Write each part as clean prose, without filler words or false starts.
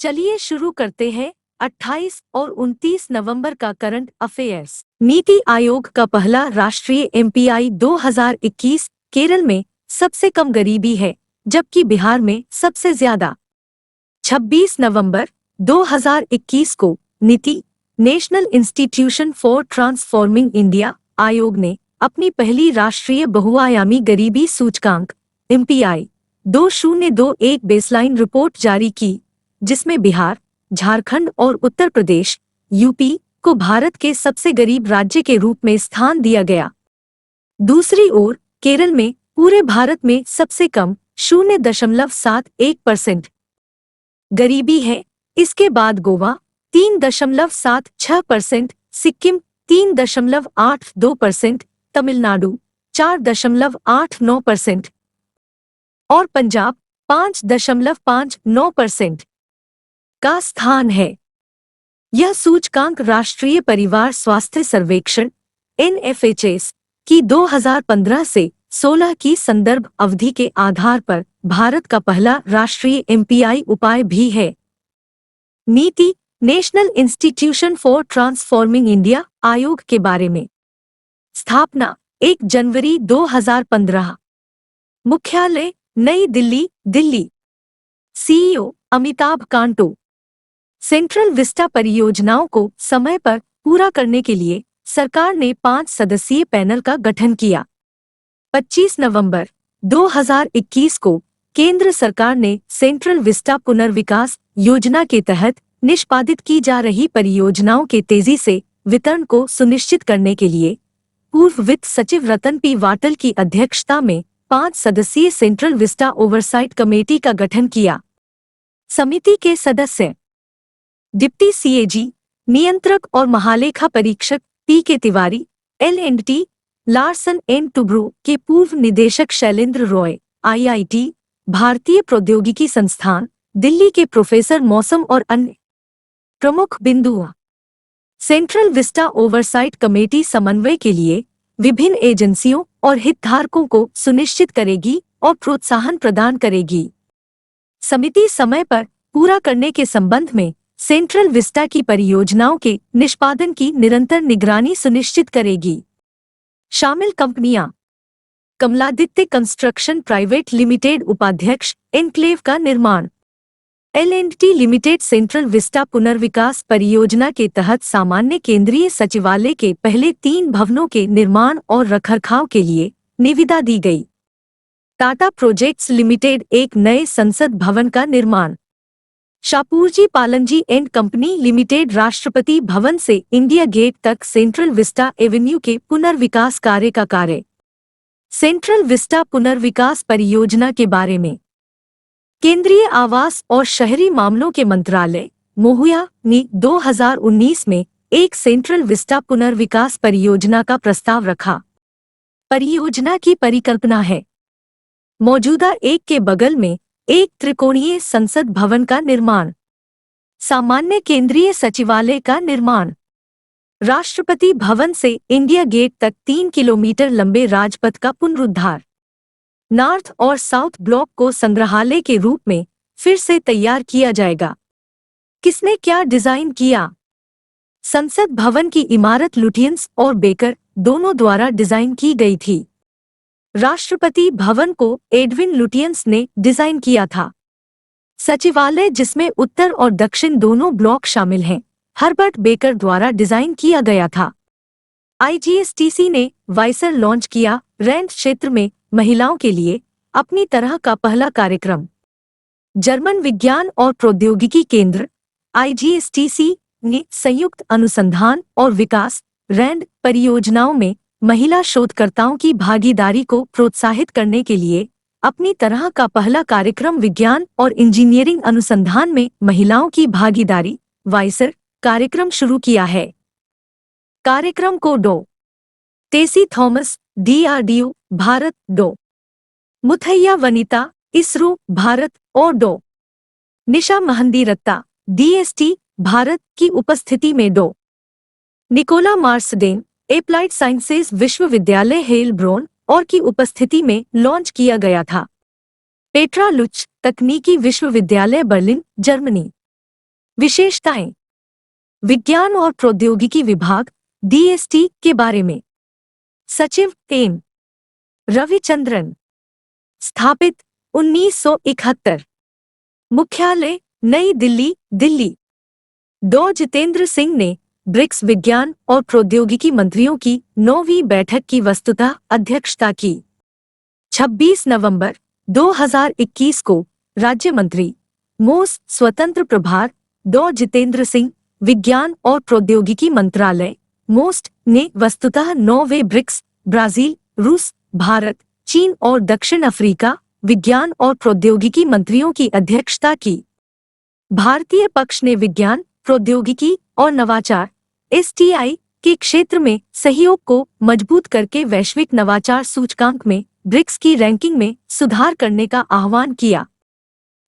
चलिए शुरू करते हैं 28 और 29 नवंबर का करंट अफेयर्स। नीति आयोग का पहला राष्ट्रीय एमपीआई 2021 केरल में सबसे कम गरीबी है, जबकि बिहार में सबसे ज्यादा। 26 नवंबर 2021 को नीति national institution for transforming India आयोग ने अपनी पहली राष्ट्रीय बहुआयामी गरीबी सूचकांक एमपीआई 2021 बेसलाइन रिपोर्ट जारी की, जिसमें बिहार, झारखंड और उत्तर प्रदेश यूपी को भारत के सबसे गरीब राज्य के रूप में स्थान दिया गया। दूसरी ओर केरल में पूरे भारत में सबसे कम 0.71% गरीबी है। इसके बाद गोवा 3.76%, सिक्किम 3.82%, तमिलनाडु 4.89% और पंजाब 5.59% का स्थान है। यह सूचकांक राष्ट्रीय परिवार स्वास्थ्य सर्वेक्षण NFHS की 2015 से 16 की संदर्भ अवधि के आधार पर भारत का पहला राष्ट्रीय एमपीआई उपाय भी है। नीति national institution for transforming India आयोग के बारे में। स्थापना 1 जनवरी 2015। मुख्यालय नई दिल्ली, दिल्ली। CEO अमिताभ कांटो। सेंट्रल विस्टा परियोजनाओं को समय पर पूरा करने के लिए सरकार ने 5 सदस्यीय पैनल का गठन किया। 25 नवंबर 2021 को केंद्र सरकार ने सेंट्रल विस्टा पुनर्विकास योजना के तहत निष्पादित की जा रही परियोजनाओं के तेजी से वितरण को सुनिश्चित करने के लिए पूर्व वित्त सचिव रतन पी वाटल की अध्यक्षता में 5 सदस्यीय सेंट्रल विस्टा ओवरसाइट कमेटी का गठन किया। समिति के सदस्य डिप्टी CAG, नियंत्रक और महालेखा परीक्षक PK Tiwari, L&T Larsen and Toubro के पूर्व निदेशक शैलेंद्र रॉय, IIT भारतीय प्रौद्योगिकी संस्थान दिल्ली के प्रोफेसर मौसम और अन्य प्रमुख बिंदु। सेंट्रल विस्टा ओवरसाइट कमेटी समन्वय के लिए विभिन्न एजेंसियों और हितधारकों को सुनिश्चित करेगी और प्रोत्साहन प्रदान करेगी। समिति समय पर पूरा करने के संबंध में सेंट्रल विस्टा की परियोजनाओं के निष्पादन की निरंतर निगरानी सुनिश्चित करेगी। शामिल कंपनियां: कमलादित्य कंस्ट्रक्शन प्राइवेट लिमिटेड उपाध्यक्ष एनक्लेव का निर्माण, L&T लिमिटेड सेंट्रल विस्टा पुनर्विकास परियोजना के तहत सामान्य केंद्रीय सचिवालय के पहले 3 भवनों के निर्माण और रखरखाव के लिए निविदा दी गई। टाटा प्रोजेक्ट्स लिमिटेड एक नए संसद भवन का निर्माण, Shapurji Pallonji and company limited Rashtrapati Bhavan से इंडिया गेट तक सेंट्रल विस्टा एवेन्यू के पुनर्विकास कार्य का कार्य। सेंट्रल विस्टा पुनर्विकास परियोजना के बारे में केंद्रीय आवास और शहरी मामलों के मंत्रालय मोहुया ने 2019 में एक सेंट्रल विस्टा पुनर्विकास परियोजना का प्रस्ताव रखा। परियोजना की परिकल्पना है मौजूदा एक के बगल में एक त्रिकोणीय संसद भवन का निर्माण, सामान्य केंद्रीय सचिवालय का निर्माण, राष्ट्रपति भवन से इंडिया गेट तक 3 किलोमीटर लंबे राजपथ का पुनरुद्धार, नॉर्थ और साउथ ब्लॉक को संग्रहालय के रूप में फिर से तैयार किया जाएगा। किसने क्या डिजाइन किया? संसद भवन की इमारत लुटियंस और बेकर दोनों द्वारा डिजाइन की गई थी। राष्ट्रपति भवन को एडविन लुटियंस ने डिजाइन किया था। सचिवालय, जिसमें उत्तर और दक्षिण दोनों ब्लॉक शामिल हैं, हर्बर्ट बेकर द्वारा डिजाइन किया गया था। IGSTC ने वाइसर लॉन्च किया। रैंड क्षेत्र में महिलाओं के लिए अपनी तरह का पहला कार्यक्रम। जर्मन विज्ञान और प्रौद्योगिकी केंद्र IGSTC ने संयुक्त अनुसंधान और विकास रैंड परियोजनाओं में महिला शोधकर्ताओं की भागीदारी को प्रोत्साहित करने के लिए अपनी तरह का पहला कार्यक्रम विज्ञान और इंजीनियरिंग अनुसंधान में महिलाओं की भागीदारी वाइसर कार्यक्रम शुरू किया है। कार्यक्रम को डॉ. टेसी थॉमस DRDO भारत, डॉ. मुथैया वनिता इसरो भारत और डॉ. निशा महंदीरत्ता DST भारत की उपस्थिति में डॉ. निकोला मार्सडेन एप्लाइड साइंसेज विश्वविद्यालय हेलब्रोन और की उपस्थिति में लॉन्च किया गया था। पेट्रा लुच तकनीकी विश्वविद्यालय बर्लिन, जर्मनी। विशेषताएं। विज्ञान और प्रौद्योगिकी विभाग DST के बारे में। सचिव एम रविचंद्रन। स्थापित 1971। मुख्यालय नई दिल्ली, दिल्ली। डॉ जितेंद्र सिंह ने ब्रिक्स विज्ञान और प्रौद्योगिकी मंत्रियों की 9वीं बैठक की वस्तुतः अध्यक्षता की। 26 नवंबर 2021 को राज्य मंत्री मोस स्वतंत्र प्रभार डॉ जितेंद्र सिंह, विज्ञान और प्रौद्योगिकी मंत्रालय मोस्ट ने वस्तुतः 9वें ब्रिक्स ब्राजील, रूस, भारत, चीन और दक्षिण अफ्रीका विज्ञान और प्रौद्योगिकी मंत्रियों की अध्यक्षता की। भारतीय पक्ष ने विज्ञान, प्रौद्योगिकी और नवाचार STI के क्षेत्र में सहयोग को मजबूत करके वैश्विक नवाचार सूचकांक में ब्रिक्स की रैंकिंग में सुधार करने का आह्वान किया।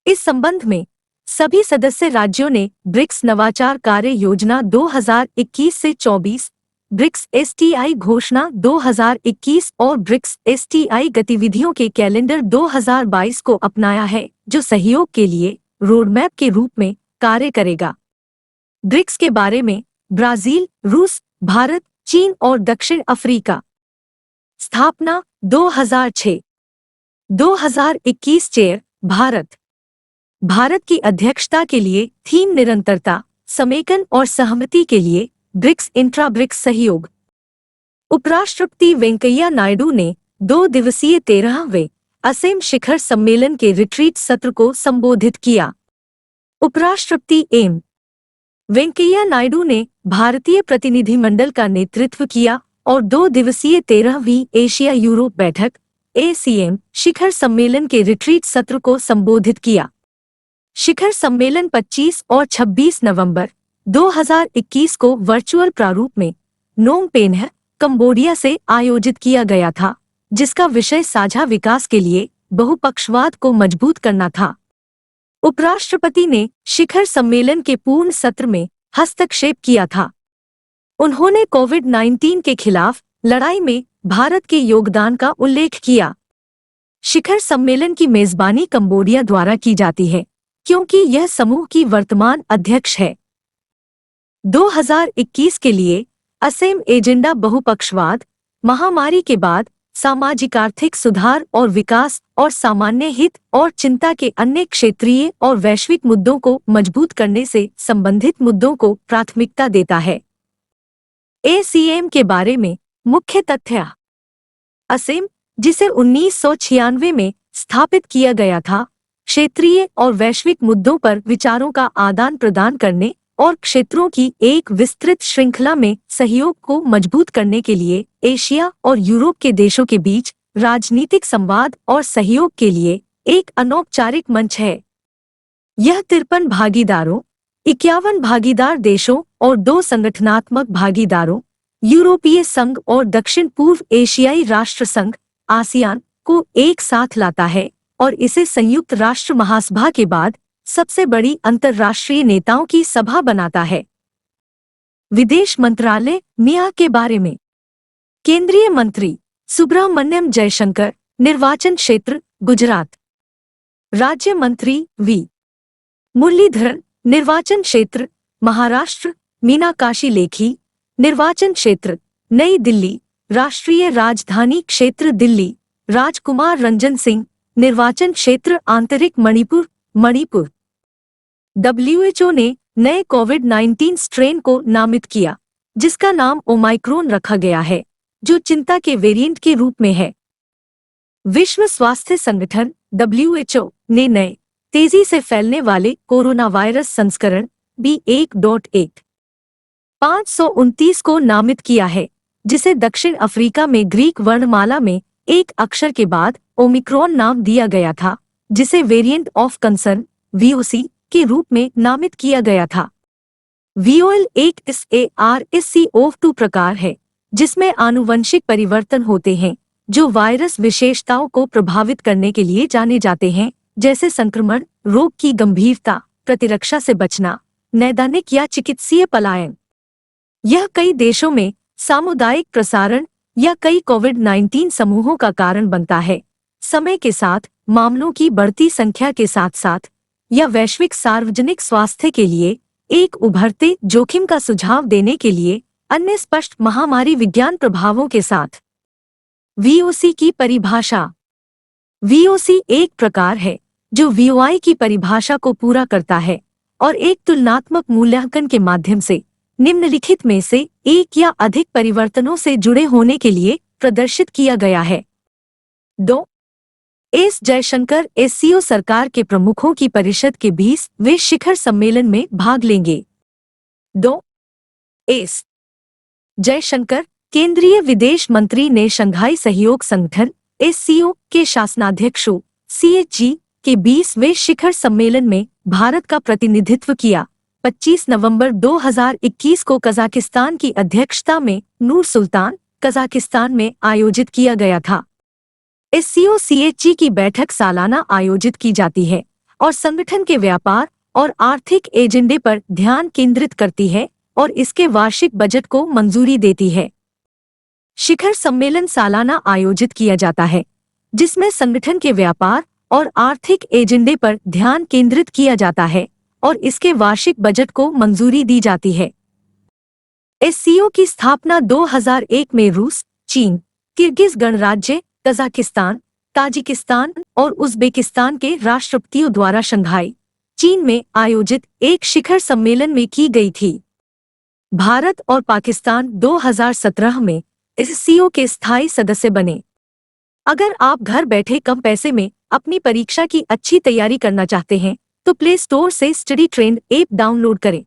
इस संबंध में सभी सदस्य राज्यों ने ब्रिक्स नवाचार कार्य योजना 2021 से 24, ब्रिक्स STI घोषणा 2021 और ब्रिक्स STI गतिविधियों के कैलेंडर 2022 को अपनाया है, जो सहयोग के लिए रोडमैप के रूप में कार्य करेगा। ब्रिक्स के बारे में ब्राजील, रूस, भारत, चीन और दक्षिण अफ्रीका। स्थापना 2006। 2021 चेयर भारत। भारत की अध्यक्षता के लिए थीम निरंतरता, समेकन और सहमति के लिए ब्रिक्स इंट्रा ब्रिक्स सहयोग। उपराष्ट्रपति वेंकैया नायडू ने 2 दिवसीय 13वें असम शिखर सम्मेलन के रिट्रीट सत्र को संबोधित किया। उपराष्ट्रपति एम वेंकैया नायडू ने भारतीय प्रतिनिधिमंडल का नेतृत्व किया और 2 दिवसीय 13वीं एशिया यूरोप बैठक ASEAN शिखर सम्मेलन के रिट्रीट सत्र को संबोधित किया। शिखर सम्मेलन 25 और 26 नवंबर 2021 को वर्चुअल प्रारूप में नोम पेन्ह, कंबोडिया से आयोजित किया गया था, जिसका विषय साझा विकास के लिए बहुपक्षवाद को मजबूत करना था। उपराष्ट्रपति ने शिखर सम्मेलन के पूर्ण सत्र में हस्तक्षेप किया था। उन्होंने कोविड-19 के खिलाफ लड़ाई में भारत के योगदान का उल्लेख किया। शिखर सम्मेलन की मेजबानी कंबोडिया द्वारा की जाती है, क्योंकि यह समूह की वर्तमान अध्यक्ष है। 2021 के लिए असम एजेंडा बहुपक्षवाद, महामारी के बाद सामाजिक आर्थिक सुधार और विकास और सामान्य हित और चिंता के अन्य क्षेत्रीय और वैश्विक मुद्दों को मजबूत करने से संबंधित मुद्दों को प्राथमिकता देता है। ASEAN के बारे में मुख्य तथ्य। असम, जिसे 1996 में स्थापित किया गया था, क्षेत्रीय और वैश्विक मुद्दों पर विचारों का आदान प्रदान करने और क्षेत्रों की एक विस्तृत श्रृंखला में सहयोग को मजबूत करने के लिए एशिया और यूरोप के देशों के बीच राजनीतिक संवाद और सहयोग के लिए एक अनौपचारिक मंच है। यह 53 भागीदारों, 51 भागीदार देशों और 2 संगठनात्मक भागीदारों, यूरोपीय संघ और दक्षिण पूर्व एशियाई राष्ट्र संघ ASEAN को एक साथ लाता है और इसे संयुक्त राष्ट्र महासभा के बाद सबसे बड़ी अंतर्राष्ट्रीय नेताओं की सभा बनाता है। विदेश मंत्रालय मिया के बारे में। केंद्रीय मंत्री सुब्रमण्यम जयशंकर, निर्वाचन क्षेत्र गुजरात। राज्य मंत्री वी मुरलीधरन, निर्वाचन क्षेत्र महाराष्ट्र। मीनाकाशी लेखी, निर्वाचन क्षेत्र नई दिल्ली, राष्ट्रीय राजधानी क्षेत्र दिल्ली। राजकुमार रंजन सिंह, निर्वाचन क्षेत्र आंतरिक मणिपुर, मणिपुर। WHO ने नए कोविड-19 स्ट्रेन को नामित किया, जिसका नाम ओमाइक्रोन रखा गया है, जो चिंता के वेरिएंट के रूप में है। विश्व स्वास्थ्य संगठन WHO ने नए, तेजी से फैलने वाले कोरोना वायरस संस्करण B1.1 529 को नामित किया है, जिसे दक्षिण अफ्रीका में ग्रीक वर्णमाला में एक अक्षर के बाद ओमिक्रॉन नाम दिया गया था, जिसे वेरिएंट ऑफ कंसर्न VOC के रूप में नामित किया गया था। VOL एक SARS-CoV-2 प्रकार है, जिसमें आनुवंशिक परिवर्तन होते हैं, जो वायरस विशेषताओं को प्रभावित करने के लिए जाने जाते हैं, जैसे संक्रमण, रोग की गंभीरता, प्रतिरक्षा से बचना, नैदानिक या चिकित्सीय पलायन। यह कई देशों में सामुदायिक प्रसारण या कई कोविड-19 समूहों का कारण बनता है। समय के साथ मामलों की बढ़ती संख्या के साथ साथ या वैश्विक सार्वजनिक स्वास्थ्य के लिए एक उभरते जोखिम का सुझाव देने के लिए अन्य स्पष्ट महामारी विज्ञान प्रभावों के साथ। वीओसी की परिभाषा। वीओसी एक प्रकार है जो वीओआई की परिभाषा को पूरा करता है और एक तुलनात्मक मूल्यांकन के माध्यम से निम्नलिखित में से एक या अधिक परिवर्तनों से जुड़े होने के लिए प्रदर्शित किया गया है। 2. एस जयशंकर एससीओ सरकार के प्रमुखों की परिषद के 20वें शिखर सम्मेलन में भाग लेंगे। 2. एस जयशंकर केंद्रीय विदेश मंत्री ने शंघाई सहयोग संगठन एससीओ के शासनाध्यक्षों सीएचजी के 20वें शिखर सम्मेलन में भारत का प्रतिनिधित्व किया। 25 नवंबर 2021 को कजाकिस्तान की अध्यक्षता में नूर सुल्तान, कजाकिस्तान में आयोजित किया गया था। एससीओ सीएचजी की बैठक सालाना आयोजित की जाती है और संगठन के व्यापार और आर्थिक एजेंडे पर ध्यान केंद्रित करती है और इसके वार्षिक बजट को मंजूरी देती है। शिखर सम्मेलन सालाना आयोजित किया जाता है जिसमें संगठन के व्यापार और आर्थिक एजेंडे पर ध्यान केंद्रित किया जाता है और इसके वार्षिक बजट को मंजूरी दी जाती है। एससीओ की स्थापना 2001 में रूस, चीन, किर्गिज गणराज्य, कजाकिस्तान, ताजिकिस्तान और उज़्बेकिस्तान के राष्ट्रपतियों द्वारा शंघाई, चीन में आयोजित एक शिखर सम्मेलन में की गई थी। भारत और पाकिस्तान 2017 में एससीओ के स्थायी सदस्य बने। अगर आप घर बैठे कम पैसे में अपनी परीक्षा की अच्छी तैयारी करना चाहते हैं तो प्ले स्टोर से स्टडी ट्रेंड ऐप डाउनलोड करें।